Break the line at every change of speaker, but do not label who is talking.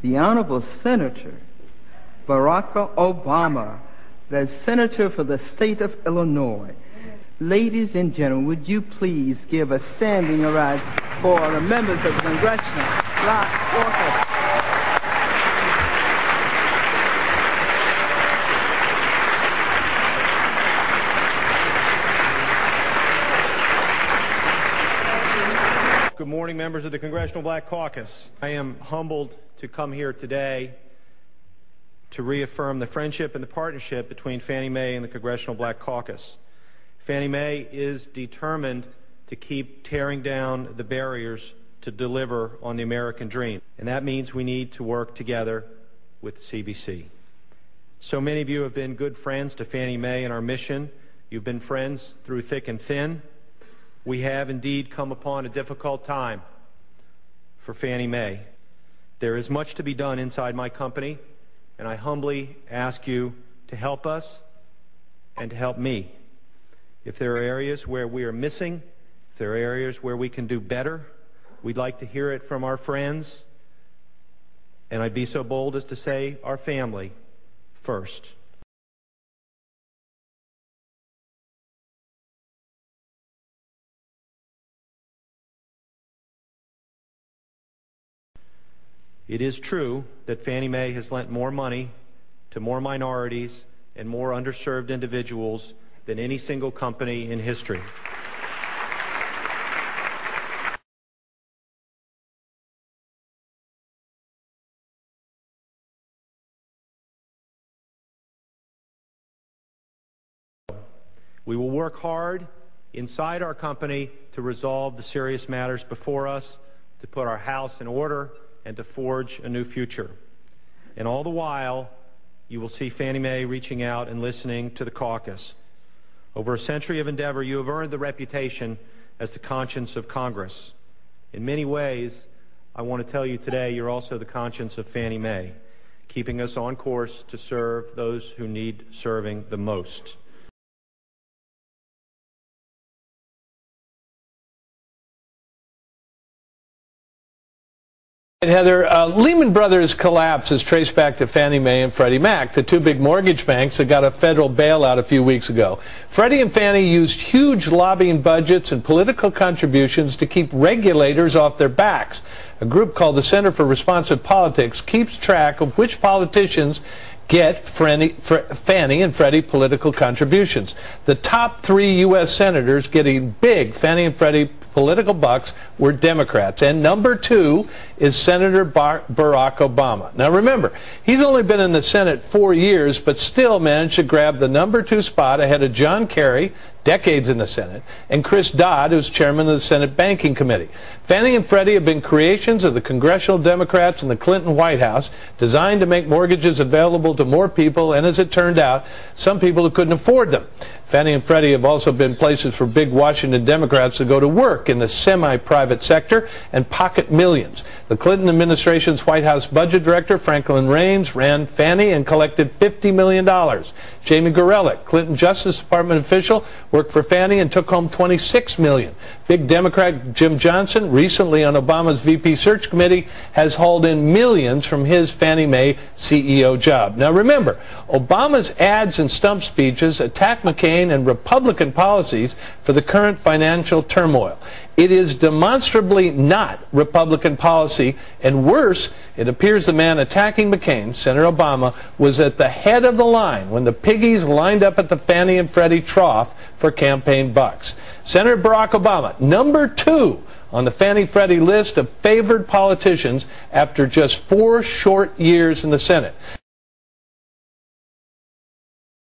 the Honorable Senator Barack Obama, the Senator for the state of Illinois. Ladies and gentlemen, would you please give a standing ovation for the members of the Congressional Black Caucus?
Good morning, members of the Congressional Black Caucus. I am humbled to come here today to reaffirm the friendship and the partnership between Fannie Mae and the Congressional Black Caucus. Fannie Mae is determined to keep tearing down the barriers to deliver on the American dream, and that means we need to work together with the CBC. So many of you have been good friends to Fannie Mae and our mission. You've been friends through thick and thin. We have indeed come upon a difficult time for Fannie Mae. There is much to be done inside my company, and I humbly ask you to help us and to help me. If there are areas where we are missing, if there are areas where we can do better, we'd like to hear it from our friends, and I'd be so bold as to say our family first. It is true that Fannie Mae has lent more money to more minorities and more underserved individuals than any single company in history. We will work hard inside our company to resolve the serious matters before us, to put our house in order, and to forge a new future. And all the while, you will see Fannie Mae reaching out and listening to the caucus. Over a century of endeavor, you have earned the reputation as the conscience of Congress. In many ways, I want to tell you today, you're also the conscience of Fannie Mae, keeping us on course to serve those who need serving the most.
Heather, Lehman Brothers collapse is traced back to Fannie Mae and Freddie Mac, the two big mortgage banks that got a federal bailout a few weeks ago. Freddie and Fannie used huge lobbying budgets and political contributions to keep regulators off their backs. A group called the Center for Responsive Politics keeps track of which politicians get Fannie and Freddie political contributions. The top 3 U.S. senators getting big Fannie and Freddie political bucks were Democrats, and number 2 is Senator Barack Obama. Now remember, he's only been in the Senate 4 years, but still managed to grab the number 2 spot ahead of John Kerry, decades in the Senate, and Chris Dodd, who's chairman of the Senate Banking Committee. Fannie and Freddie have been creations of the congressional Democrats in the Clinton White House, designed to make mortgages available to more people, and as it turned out, some people who couldn't afford them. Fannie and Freddie have also been places for big Washington Democrats to go to work in the semi-private sector and pocket millions. The Clinton administration's White House budget director, Franklin Raines, ran Fannie and collected $50 million. Jamie Gorelick, Clinton Justice Department official, worked for Fannie and took home $26 million. Big Democrat Jim Johnson, recently on Obama's VP search committee, has hauled in millions from his Fannie Mae CEO job. Now remember, Obama's ads and stump speeches attack McCain and Republican policies for the current financial turmoil. It is demonstrably not Republican policy, and worse, it appears the man attacking McCain, Senator Obama, was at the head of the line when the piggies lined up at the Fannie and Freddie trough for campaign bucks. Senator Barack Obama, number 2 on the Fannie-Freddie list of favored politicians after just 4 short years in the Senate.